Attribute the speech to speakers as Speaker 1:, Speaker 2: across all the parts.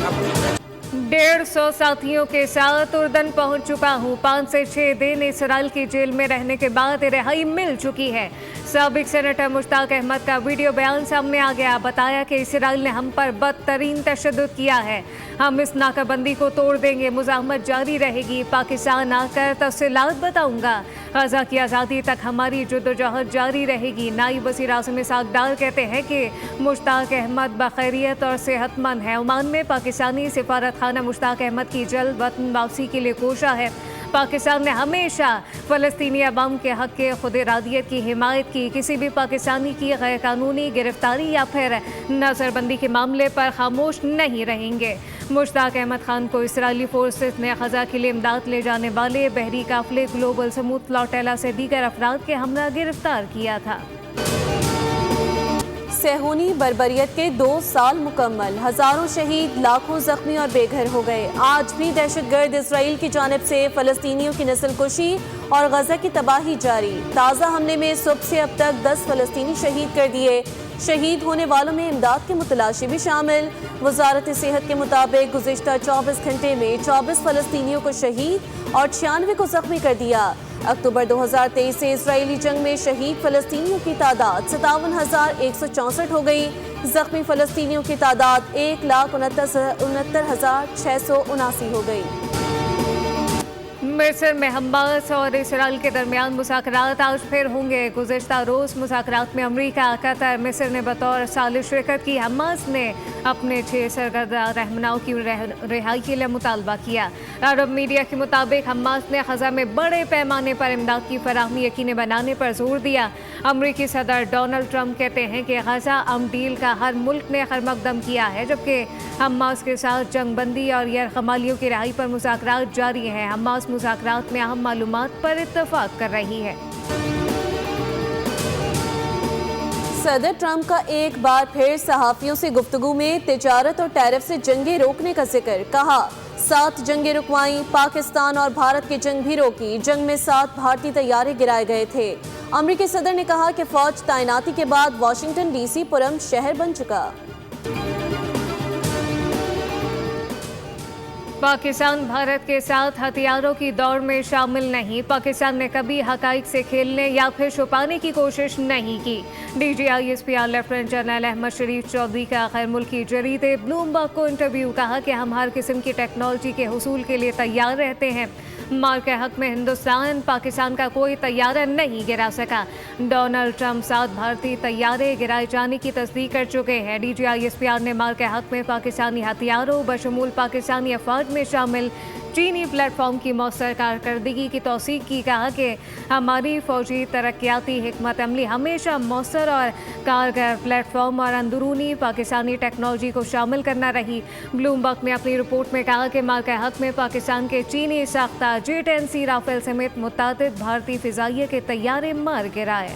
Speaker 1: अपनी
Speaker 2: 150 साथियों के साथ उर्दन पहुंच चुका हूं। 5 से 6 दिन इसराइल की जेल में रहने के बाद रिहाई मिल चुकी है। साबिक सेनेटर मुश्ताक अहमद का वीडियो बयान सामने आ गया। बताया कि इसराइल ने हम पर बदतरीन तशद्दुद किया है। हम इस नाकाबंदी को तोड़ देंगे। मुज़ाहमत जारी रहेगी। पाकिस्तान आकर तफसीलात बताऊंगा। गजा की आज़ादी तक हमारी जद्दोजहद जारी रहेगी। नायब वज़ीर आज़म इसहाक डार कहते हैं कि मुश्ताक अहमद बखैरियत और सेहतमंद है। ओमान में पाकिस्तानी सिफारत खाना मुश्ताक अहमद की जल्द वतन वापसी के लिए कोशा है। पाकिस्तान ने हमेशा फ़लस्तीनी अवाम के हक़ के खुद इरादियत की हिमायत की। किसी भी पाकिस्तानी की गैर कानूनी गिरफ्तारी या फिर नज़रबंदी के मामले पर खामोश नहीं रहेंगे। मुश्ताक अहमद खान को इसराइली फोर्सेस ने ग़ज़ा के लिए इमदाद ले जाने वाले बहरी काफ़िले ग्लोबल समूथ फ्लोटेला से दीगर अफराद के हमरा गिरफ्तार किया था।
Speaker 3: सेहूनी बर्बरियत के 2 साल मुकम्मल, हजारों शहीद, लाखों जख्मी और बेघर हो गए। आज भी दहशतगर्द इसराइल की जानिब से फ़लस्तीनियों की नस्लकुशी और गजा की तबाही जारी। ताज़ा हमले में सुबह से अब तक 10 फ़लस्तीनी शहीद कर दिए। शहीद होने वालों में इमदाद के मुतलाशी भी शामिल। वजारत सेहत के मुताबिक गुज़िश्ता 24 घंटे में 24 फ़लस्तीनियों को शहीद और 96 को जख्मी कर दिया। अक्टूबर 2023 से इसराइली जंग में शहीद फ़लस्तीनियों की तादाद 57,164 हो गई। जख्मी फ़लस्तीनियों की तादाद 1,69,679 हो गई।
Speaker 2: मिस्र में हमास और इसराइल के दरमियान मुज़ाकरात आज फिर होंगे। गुज़िश्ता रोज़ मुज़ाकरात में अमरीका, कतर, मिस्र ने बतौर सालिश शिरकत की। हमास ने अपने 6 सरगर्दा रहनुमाओं की रिहाई के लिए मुतालबा किया। अरब मीडिया के मुताबिक हमास ने ग़ज़ा में बड़े पैमाने पर इमदाद की फराहमी यकीनी बनाने पर जोर दिया। अमरीकी सदर डोनाल्ड ट्रंप कहते हैं कि ग़ज़ा अमन डील का हर मुल्क ने खैरमकदम किया है, जबकि हमास के साथ जंगबंदी और यरगमालियों की रिहाई पर मुज़ाकरात जारी हैं। हमास मुज़ाकरात में अहम मालूमात पर इत्तफाक कर रही है।
Speaker 3: सदर ट्रंप का एक बार फिर सहाफ़ियों से गुफ्तगू में तिजारत और टैरिफ से जंगें रोकने का जिक्र। कहा 7 जंगें रुकवाई, पाकिस्तान और भारत की जंग भी रोकी। जंग में 7 भारतीय तैयारे गिराए गए थे। अमरीकी सदर ने कहा कि फौज तैनाती के बाद वाशिंगटन डीसी पुरअमन शहर बन चुका।
Speaker 2: पाकिस्तान भारत के साथ हथियारों की दौड़ में शामिल नहीं। पाकिस्तान ने कभी हकाइक से खेलने या फिर छुपाने की कोशिश नहीं की। DGISPR लेफ्टिनेंट जनरल अहमद शरीफ चौधरी का गैर मुल्की जरीदे ब्लूमबर्ग को इंटरव्यू। कहा कि हम हर किस्म की टेक्नोलॉजी के हुसूल के लिए तैयार रहते हैं। मार के हक में हिंदुस्तान पाकिस्तान का कोई तैयारा नहीं गिरा सका। डोनाल्ड ट्रंप 7 भारतीय तैयारे गिराए जाने की तस्दीक कर चुके हैं। DGISPR ने मार के हक में पाकिस्तानी हथियारों बशमूल पाकिस्तानी अफवाज में शामिल चीनी प्लेटफॉर्म की मौसर कारकर्दगी की तौसीक की। कहा कि हमारी फौजी तरक्याती हिकमत अमली हमेशा मौसर और कारगर प्लेटफॉर्म और अंदरूनी पाकिस्तानी टेक्नोलॉजी को शामिल करना रही। ब्लूमबर्ग ने अपनी रिपोर्ट में कहा कि मार के हक में पाकिस्तान के चीनी साख्ता J-10C राफेल समेत मुतादिद भारतीय फिजाइये के तैयारे मार गिराए।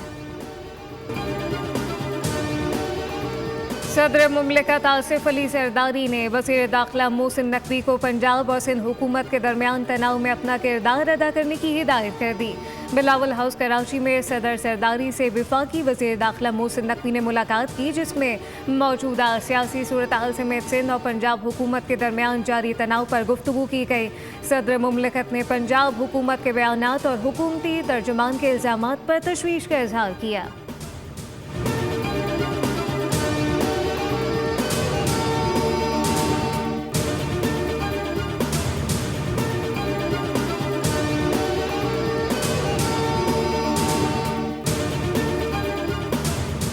Speaker 2: सदर मुमलिकत आसिफ अली जरदारी ने वज़ीर दाखिला मोहसिन नकवी को पंजाब और सिंध हुकूमत के दरमियान तनाव में अपना किरदार अदा करने की हिदायत कर दी। बिलावल हाउस कराची में सदर जरदारी से वफाकी वज़ीर दाखिला मोहसिन नकवी ने मुलाकात की, जिसमें मौजूदा सियासी सूरत हाल समेत सिंध और पंजाब हुकूमत के दरमियान जारी तनाव पर गुफ्तगू की गई। सदर मुमलिकत ने पंजाब हुकूमत के बयानात और हुकूमती तर्जुमान के इल्ज़ामात पर तशवीश का इजहार किया।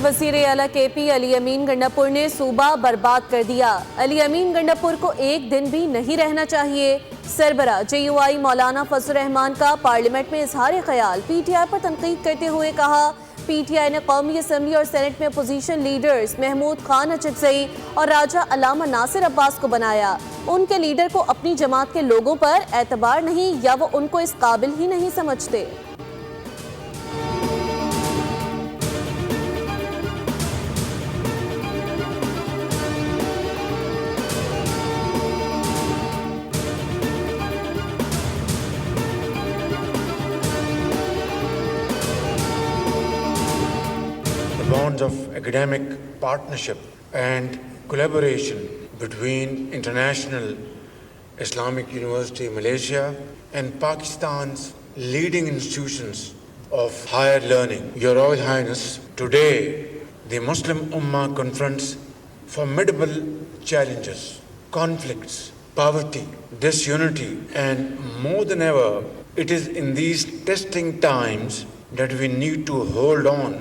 Speaker 3: वज़ीर आला KP अली अमीन गंडापुर ने सूबा बर्बाद कर दिया। अली अमीन गंडापुर को एक दिन भी नहीं रहना चाहिए। सरबरा JUI मौलाना फजल रहमान का पार्लियामेंट में इजहार ख्याल। PTI पर तनकीद करते हुए कहा PTI ने कौमी असम्बली और सेनेट में अपोजिशन लीडर्स महमूद खान अचकज़ई और राजा अल्लामा नासिर अब्बास को बनाया। उनके लीडर को अपनी जमात के लोगों पर एतबार नहीं या वो उनको इस काबिल ही नहीं समझते।
Speaker 1: bonds of academic partnership and collaboration between International Islamic University Malaysia and Pakistan's leading institutions of higher learning. Your Royal Highness, today the Muslim Ummah confronts formidable challenges, conflicts, poverty, disunity, and more than ever, it is in these testing times that we need to hold on.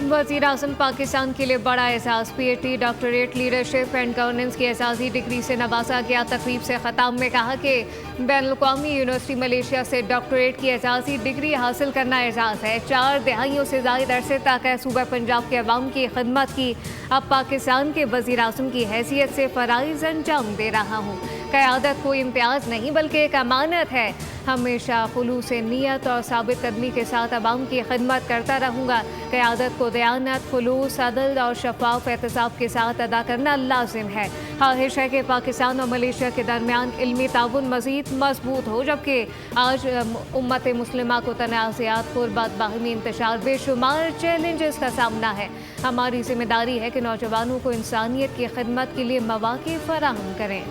Speaker 2: वज़ीर आज़म पाकिस्तान के लिए बड़ा एहसास। PhD doctorate leadership and governance की एजाज़ी degree से नवाजा गया। तकरीब से ख़ताब में कहा कि बैनुल-अक़वामी यूनिवर्सिटी मलेशिया से डॉक्टरेट की एजाज़ी डिग्री हासिल करना एजाज़ है। 4 दहाइयों से ज़ायद अरसे तक सूबा पंजाब के अवाम की खिदमत की। अब पाकिस्तान के वज़ीर आज़म की हैसियत से फ़राइज़ अंजाम दे रहा हूँ। क़यादत कोई इम्तियाज़ नहीं बल्कि एक अमानत है। हमेशा खुलूस नीयत और साबित कदमी के साथ अवाम की खिदमत करता रहूँगा। क़यादत को दयानत, खुलूस, अदल और शफाफ एहतसाब के साथ अदा करना लाजिम है। ख्वाहिश है कि पाकिस्तान और मलेशिया के दरमियान इल्मी ताउन मज़ीद मजबूत हो, जबकि आज उम्मत मुस्लिमा को तनाज़ात, क़ुर्बत, बाहमी इंतशार, बेशुमार चैलेंजेस का सामना है। हमारी जिम्मेदारी है कि नौजवानों को इंसानियत की खिदमत के लिए मौक़े फराहम करें।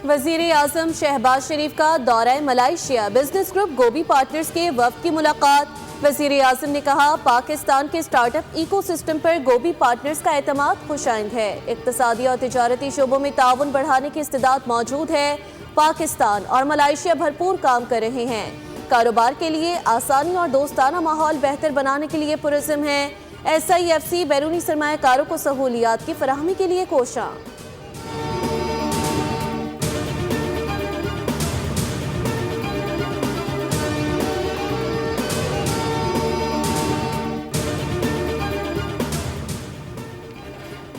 Speaker 3: वज़ीर आज़म शहबाज शरीफ का दौरा मलेशिया। बिजनेस ग्रुप गोबी पार्टनर्स के वफ़द की मुलाकात। वज़ीर आज़म ने कहा, पाकिस्तान के स्टार्टअप इकोसिस्टम पर गोबी पार्टनर्स का एतमाद खुशाइंद है। इक़्तिसादी और तिजारती शोबों में ताउन बढ़ाने की इस्तिदाद मौजूद है। पाकिस्तान और मलेशिया भरपूर काम कर रहे हैं। कारोबार के लिए आसानी और दोस्ताना माहौल बेहतर बनाने के लिए पुरज़्म है। SIFC बैरूनी सरमायाकारों को सहूलियात की फराहमी के लिए कोशां।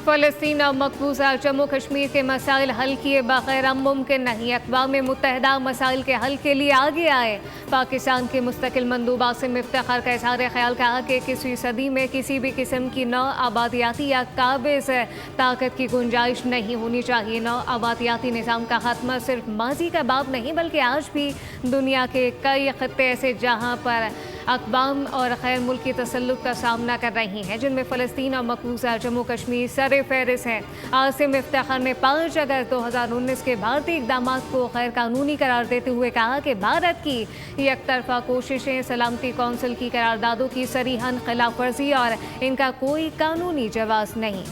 Speaker 2: फ़लस्तीन और मकबूजा जम्मू कश्मीर के मसाइल हल किए बगैर मुमकिन नहीं। अक़वाम मुत्तहिदा मसाइल के हल के लिए आगे आए। पाकिस्तान के मुस्तकिल मंदूब आसिम इफ्तिखार का इज़हार ख्याल कहा कि 21वीं सदी में किसी भी किस्म की नौ आबादियाती या काबिज़ ताकत की गुंजाइश नहीं होनी चाहिए। नौ आबादियाती निज़ाम का खात्मा सिर्फ माजी का बाब नहीं बल्कि आज भी दुनिया के कई खत्ते ऐसे जहाँ पर अक़वाम और गैर मुल्की तसल्लुत का सामना कर रही हैं, जिनमें फ़लस्तीन और मकबूजा जम्मू कश्मीर सर फ़हरिस्त हैं। आसिम इफ्तिखार ने 5 अगस्त 2019 के भारतीय इक़दामात को गैर कानूनी करार देते हुए कहा कि भारत की एकतरफ़ा कोशिशें सलामती कौंसिल की करारदादों की सरीहन खिलाफ वर्जी और इनका कोई कानूनी जवाज़ नहीं।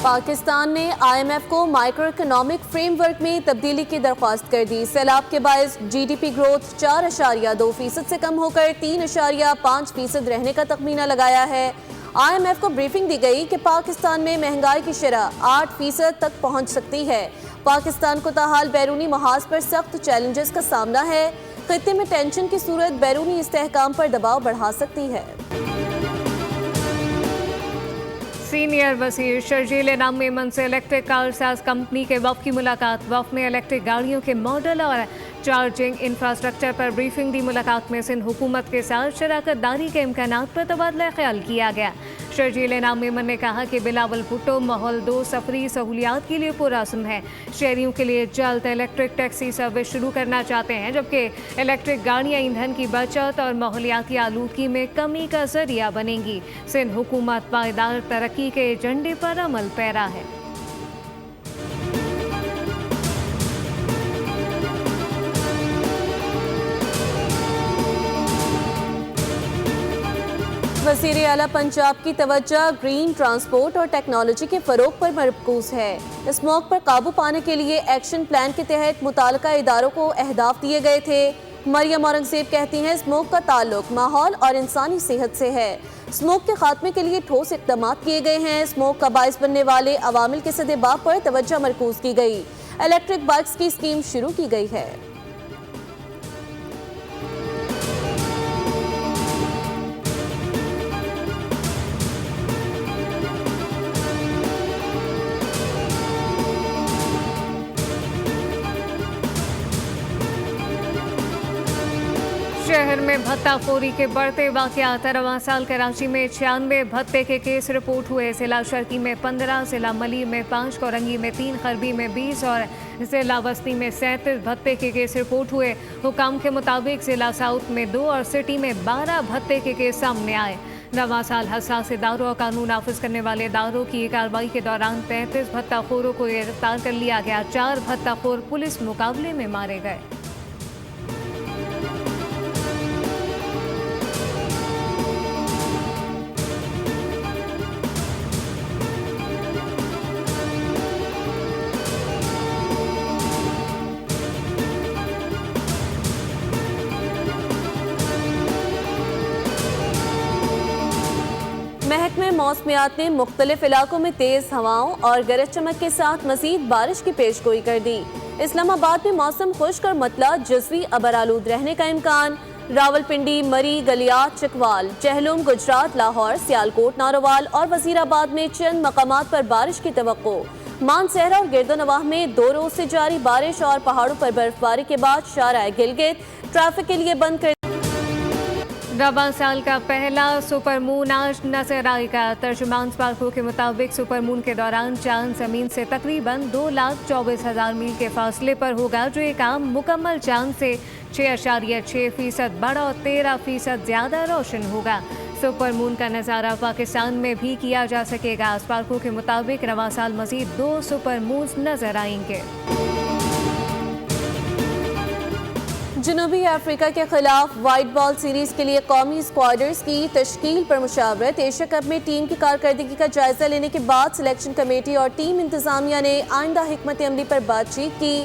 Speaker 3: पाकिस्तान ने IMF को माइक्रो इकोनॉमिक फ्रेमवर्क में तब्दीली की दरख्वास्त कर दी। सैलाब के बायस GDP ग्रोथ 4.2% से कम होकर 3.5% रहने का तखमीना लगाया है। IMF को ब्रीफिंग दी गई कि पाकिस्तान में महंगाई की शरह 8% तक पहुंच सकती है। पाकिस्तान को ताहाल बैरूनी महाज पर सख्त चैलेंजेस का सामना है। खित्ते में टेंशन की सूरत बैरूनी इस्तेहकाम पर दबाव बढ़ा सकती है।
Speaker 2: सीनियर वज़ीर शर्जील इनाम मेमन से इलेक्ट्रिक कार साज कंपनी के वफ़द की मुलाकात। वफ़द में इलेक्ट्रिक गाड़ियों के मॉडल और चार्जिंग इंफ्रास्ट्रक्चर पर ब्रीफिंग दी। मुलाकात में सिंध हुकूमत के साथ शराकत दारी के इम्कानात पर तबादला ख्याल किया गया। शर्जील इनाम मेमन ने कहा कि बिलावल भुट्टो माहौल 2 सफरी सहूलियात के लिए पुरअज़्म है। शहरियों के लिए जल्द इलेक्ट्रिक टैक्सी सर्विस शुरू करना चाहते हैं, जबकि इलेक्ट्रिक गाड़ियाँ ईंधन की बचत और माहौलियाती आलूदगी में कमी का जरिया बनेंगी। सिंध हुकूमत पायदार तरक्की के एजेंडे पर अमल पैरा है।
Speaker 3: वज़ीर आला पंजाब की तवज्जो ग्रीन ट्रांसपोर्ट और टेक्नोलॉजी के फ़रोग पर मरकूज है। स्मोक पर काबू पाने के लिए एक्शन प्लान के तहत मुताल्लिका इदारों को अहदाफ दिए गए थे। मरियम औरंगज़ेब कहती हैं, स्मोक का ताल्लुक माहौल और इंसानी सेहत से है। स्मोक के खात्मे के लिए ठोस इक़दाम किए गए हैं। स्मोक का बाइस बनने वाले अवामिल के सदेबाब पर तवज्जो मरकूज की गई। इलेक्ट्रिक बाइक्स की स्कीम शुरू की गई है।
Speaker 2: शहर में भत्ताखोरी के बढ़ते वाकयात। रवां साल कराची में 96 भत्ते के केस रिपोर्ट हुए। जिला शर्की में 15, जिला मली में 5, कोरंगी में 3, खरबी में 20 और जिला बस्ती में 37 भत्ते के केस रिपोर्ट हुए। हुकाम के मुताबिक जिला साउथ में 2 और सिटी में 12 भत्ते के केस सामने आए। रवां साल हसास इदारों और कानून नाफिज करने वाले इदारों की कार्रवाई के दौरान 33 भत्ताखोरों को गिरफ्तार कर लिया गया। 4 भत्ताखोर पुलिस मुकाबले में मारे गए।
Speaker 3: महकमे मौसमियात ने मुख्तलिफ इलाकों में तेज हवाओं और गरज चमक के साथ मजीद बारिश की पेशगोई कर दी। इस्लामाबाद में मौसम खुश्क और मतला जज़वी अबरालूद रहने का इम्कान। रावलपिंडी, मरी, गलियात, चकवाल, चहलुम, गुजरात, लाहौर, सियालकोट, नारोवाल और वजीराबाद में चंद मकामात पर बारिश की तवक्को। मानसहरा और गिरदोनवाह में 2 रोज से जारी बारिश और पहाड़ों पर बर्फबारी के बाद शारा गिलगित ट्रैफिक के लिए बंद कर।
Speaker 2: रवां साल का पहला सुपरमून आज नजर आएगा। तर्जुमान स्पार्को के मुताबिक सुपरमून के दौरान चांद जमीन से तकरीबन 2,24,000 मील के फासले पर होगा, जो एक आम मुकम्मल चांद से 6.6% बड़ा और 13% ज्यादा रोशन होगा। सुपरमून का नज़ारा पाकिस्तान में भी किया जा सकेगा। स्पार्को के मुताबिक रवां साल मजीद 2 सुपरमून्स नजर आएंगे।
Speaker 3: जनूबी अफ्रीका के खिलाफ वाइट बॉल सीरीज के लिए कौमी स्क्वाडर्स की तश्कील पर मुशावरत। एशिया कप में टीम की कारकर्दगी का जायजा लेने के बाद सिलेक्शन कमेटी और टीम इंतजामिया ने आइंदा हिकमत अमली पर बातचीत की।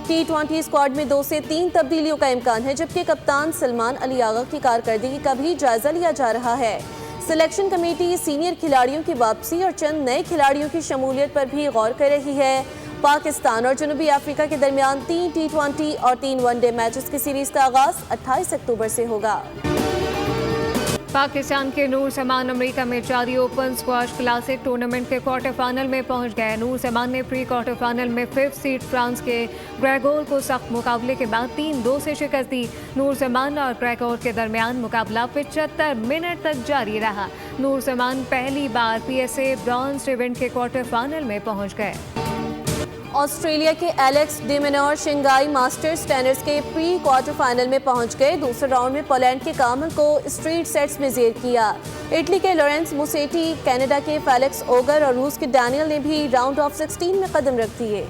Speaker 3: T20 स्क्वाड में 2 से 3 तब्दीलियों का इम्कान है, जबकि कप्तान सलमान अली आगा की कारकर्दगी का भी जायजा लिया जा रहा है। सिलेक्शन कमेटी सीनियर खिलाड़ियों की वापसी और चंद नए खिलाड़ियों की शमूलियत पर भी गौर कर रही है। पाकिस्तान और जनूबी अफ्रीका के दरमियान 3 T20 और 3 वनडे मैचेस की सीरीज का आगाज 28 अक्टूबर से होगा।
Speaker 2: पाकिस्तान के नूर समान अमेरिका में जारी ओपन स्क्वाश क्लासिक टूर्नामेंट के क्वार्टर फाइनल में पहुंच गए। नूर समान ने प्री क्वार्टर फाइनल में 5th सीड फ्रांस के ग्रेगोर को सख्त मुकाबले के बाद 3-2 से शिकस्त दी। नूर समान और ग्रेगोर के दरमियान मुकाबला 75 मिनट तक जारी रहा। नूर समान पहली बार PSA ब्रॉन्ज इवेंट के क्वार्टर फाइनल में पहुंच गए।
Speaker 3: ऑस्ट्रेलिया के Alex D Minaur Shanghai masters tennis के प्री क्वार्टर फाइनल में पहुंच गए। दूसरे राउंड में पोलैंड के कामल को स्ट्रीट सेट्स में जेर किया। इटली के लॉरेंस मुसेटी, कनाडा के फेलिक्स ओगर और रूस के डैनियल ने भी राउंड ऑफ 16 में कदम रख दिए।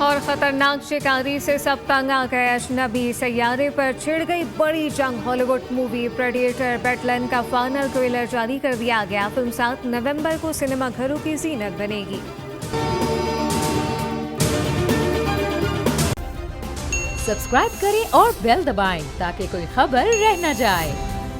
Speaker 2: और खतरनाक शिकारी से सब तंग आ गए। अजनबी सैयारे पर छिड़ गई बड़ी जंग। हॉलीवुड मूवी प्रेडेटर बैटलैंड का फाइनल ट्रेलर जारी कर दिया गया। फिल्म 7 नवंबर को सिनेमा घरों की जीनत बनेगी।
Speaker 4: सब्सक्राइब करें और बेल दबाएं ताकि कोई खबर रह न जाए।